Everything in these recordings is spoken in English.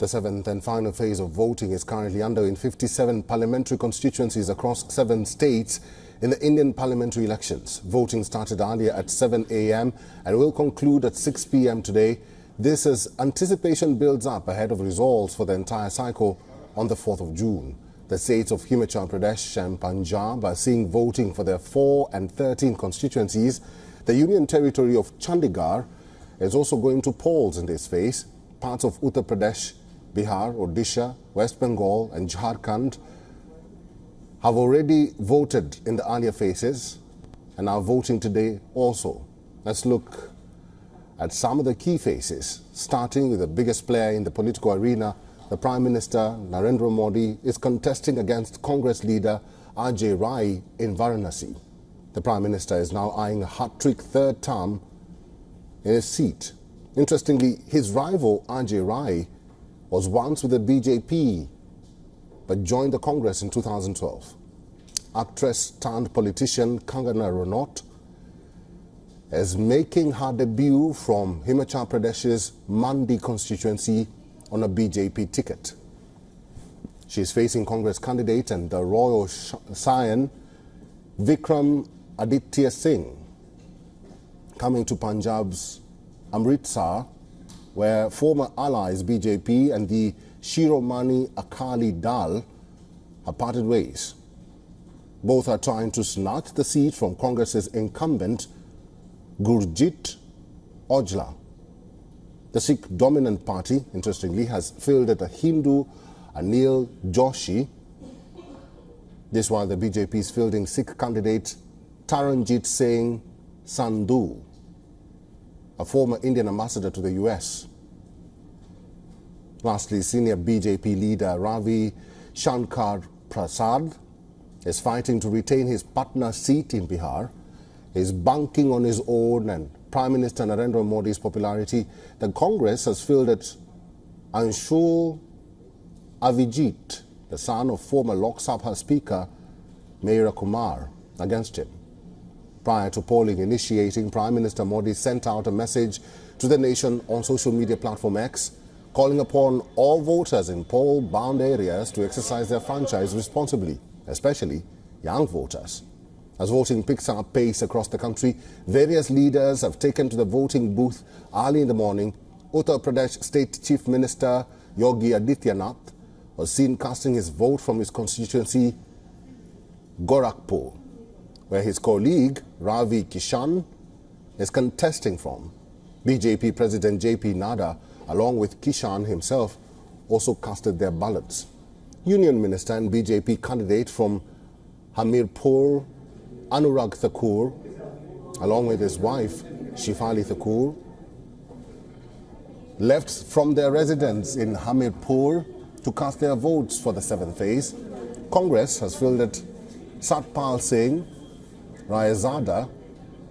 The seventh and final phase of voting is currently under in 57 parliamentary constituencies across 7 states in the Indian parliamentary elections. Voting started earlier at 7 a.m. and will conclude at 6 p.m. today. This as anticipation builds up ahead of results for the entire cycle on the 4th of June. The states of Himachal Pradesh and Punjab are seeing voting for their 4 and 13 constituencies. The Union Territory of Chandigarh is also going to polls in this phase. Parts of Uttar Pradesh, Bihar, Odisha, West Bengal and Jharkhand have already voted in the earlier phases and are voting today also. Let's look at some of the key phases, starting with the biggest player in the political arena. The Prime Minister, Narendra Modi, is contesting against Congress leader R.J. Rai in Varanasi. The Prime Minister is now eyeing a hat-trick third term in his seat. Interestingly, his rival R.J. Rai was once with the BJP but joined the Congress in 2012. Actress turned politician Kangana Ranaut is making her debut from Himachal Pradesh's Mandi constituency on a BJP ticket. She is facing Congress candidate and the royal scion Vikram Aditya Singh. Coming to Punjab's Amritsar, where former allies BJP and the Shiromani Akali Dal have parted ways. Both are trying to snatch the seat from Congress's incumbent Gurjit Ojla. The Sikh-dominant party, interestingly, has fielded a Hindu Anil Joshi. This while the BJP is fielding Sikh candidate Taranjit Singh Sandhu, a former Indian ambassador to the US. Lastly, senior BJP leader Ravi Shankar Prasad is fighting to retain his Patna seat in Bihar. He is banking on his own and Prime Minister Narendra Modi's popularity. The Congress has fielded Anshul Avijit, the son of former Lok Sabha Speaker Meera Kumar, against him. Prior to polling initiating, Prime Minister Modi sent out a message to the nation on social media platform X, calling upon all voters in poll-bound areas to exercise their franchise responsibly, especially young voters. As voting picks up pace across the country, various leaders have taken to the voting booth early in the morning. Uttar Pradesh State Chief Minister Yogi Adityanath was seen casting his vote from his constituency Gorakhpur, where his colleague Ravi Kishan is contesting from. BJP President J.P. Nadda, along with Kishan himself, also casted their ballots. Union Minister and BJP candidate from Hamirpur, Anurag Thakur, along with his wife Shifali Thakur, left from their residence in Hamirpur to cast their votes for the 7th phase. Congress has fielded Satpal Singh Rayazada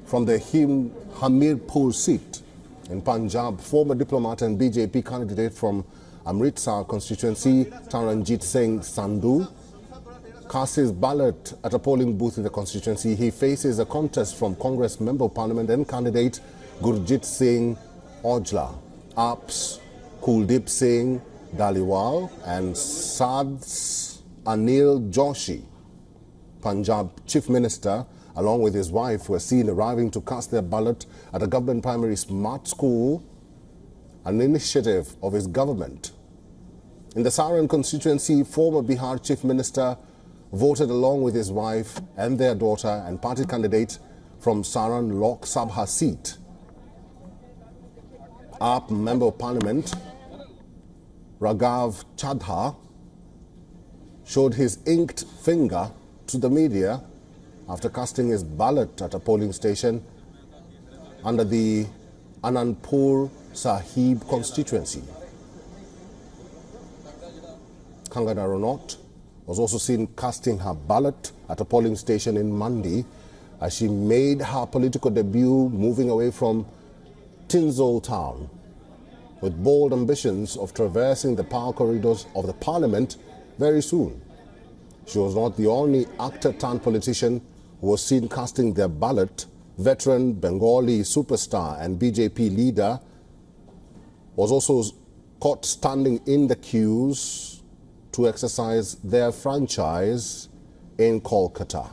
from the Hamirpur seat. In Punjab, former diplomat and BJP candidate from Amritsar constituency, Taranjit Singh Sandhu, cast his ballot at a polling booth in the constituency. He faces a contest from Congress Member of Parliament and candidate Gurjit Singh Ojla. AP's Kuldeep Singh Dhaliwal and SAD's Anil Joshi. Punjab Chief Minister, along with his wife, were seen arriving to cast their ballot at a government primary smart school, an initiative of his government. In the Saran constituency, former Bihar Chief Minister voted along with his wife and their daughter and party candidate from Saran Lok Sabha seat. AAP Member of Parliament Raghav Chadha showed his inked finger to the media after casting his ballot at a polling station under the Anandpur Sahib constituency. Kangana Ranaut was also seen casting her ballot at a polling station in Mandi as she made her political debut, moving away from Tinzol town with bold ambitions of traversing the power corridors of the parliament very soon. She was not the only actor-turned-politician who was seen casting their ballot. Veteran Bengali superstar and BJP leader was also caught standing in the queues to exercise their franchise in Kolkata.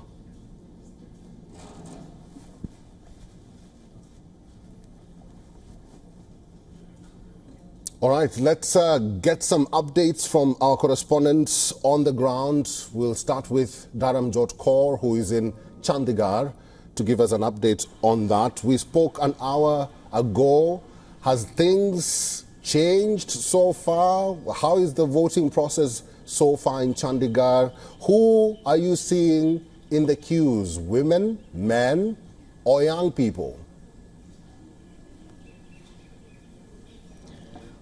All right, let's get some updates from our correspondents on the ground. We'll start with Dharamjot Kaur, who is in Chandigarh, to give us an update on that. We spoke an hour ago. Has things changed so far? How is the voting process so far in Chandigarh? Who are you seeing in the queues? Women, men, or young people?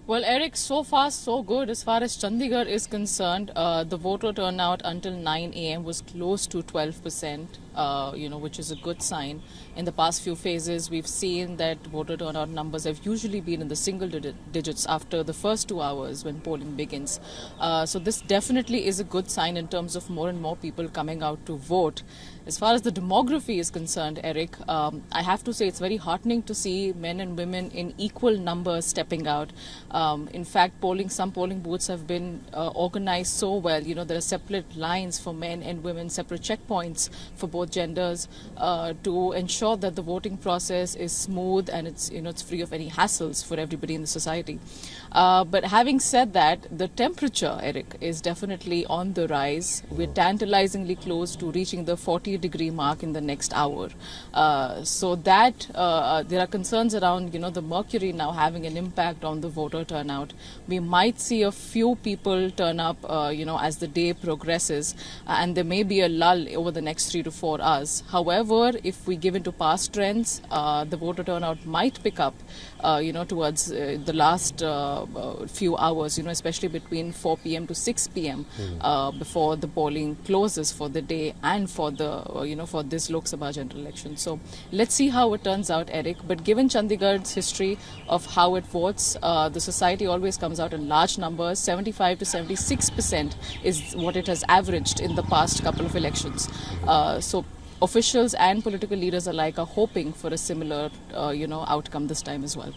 Well, Eric, so far so good as far as Chandigarh is concerned. The voter turnout until 9 a.m. was close to 12%, which is a good sign. In the past few phases, we've seen that voter turnout numbers have usually been in the single digits after the first 2 hours when polling begins. So this definitely is a good sign in terms of more and more people coming out to vote. As far as the demography is concerned, Eric, I have to say it's very heartening to see men and women in equal numbers stepping out. In fact, some polling booths have been organized so well. You know, there are separate lines for men and women, separate checkpoints for both genders to ensure that the voting process is smooth and it's free of any hassles for everybody in the society. But having said that, the temperature, Eric, is definitely on the rise. We're tantalizingly close to reaching the 40-degree mark in the next hour. So that there are concerns around, the mercury now having an impact on the voter turnout. We might see a few people turn up, as the day progresses, and there may be a lull over the next 3 to 4 hours. However, if we give into past trends, the voter turnout might pick up, towards the last few hours, especially between 4 p.m. to 6 p.m. Before the polling closes for the day and for the, for this Lok Sabha general election. So let's see how it turns out, Eric. But given Chandigarh's history of how it votes, the society always comes out in large numbers. 75 to 76% is what it has averaged in the past couple of elections. So officials and political leaders alike are hoping for a similar, outcome this time as well.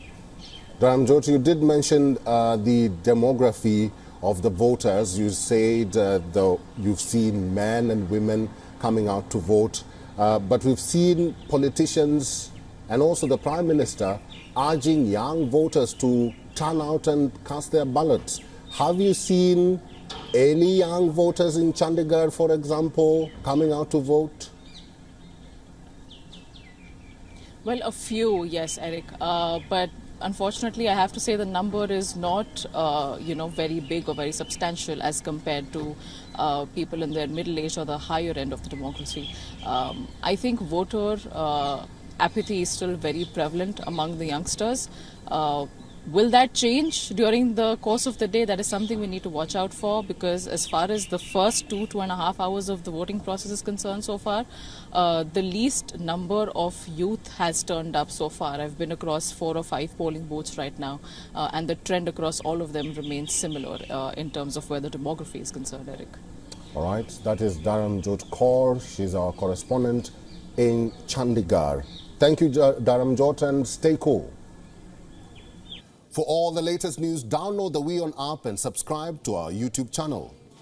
Dharamjot, you did mention the demography of the voters. You said you've seen men and women coming out to vote, but we've seen politicians and also the Prime Minister urging young voters to turn out and cast their ballots. Have you seen any young voters in Chandigarh, for example, coming out to vote? Well, a few, yes, Eric, but unfortunately, I have to say the number is not, very big or very substantial as compared to people in their middle age or the higher end of the democracy. I think voter apathy is still very prevalent among the youngsters. Will that change during the course of the day? That is something we need to watch out for, because as far as the first 2.5 hours of the voting process is concerned so far, the least number of youth has turned up so far. I've been across 4 or 5 polling booths right now, and the trend across all of them remains similar in terms of where the demography is concerned, Eric. All right, that is Dharamjot Kaur. She's our correspondent in Chandigarh. Thank you, Dharamjot, and stay cool. For all the latest news, download the WION app and subscribe to our YouTube channel.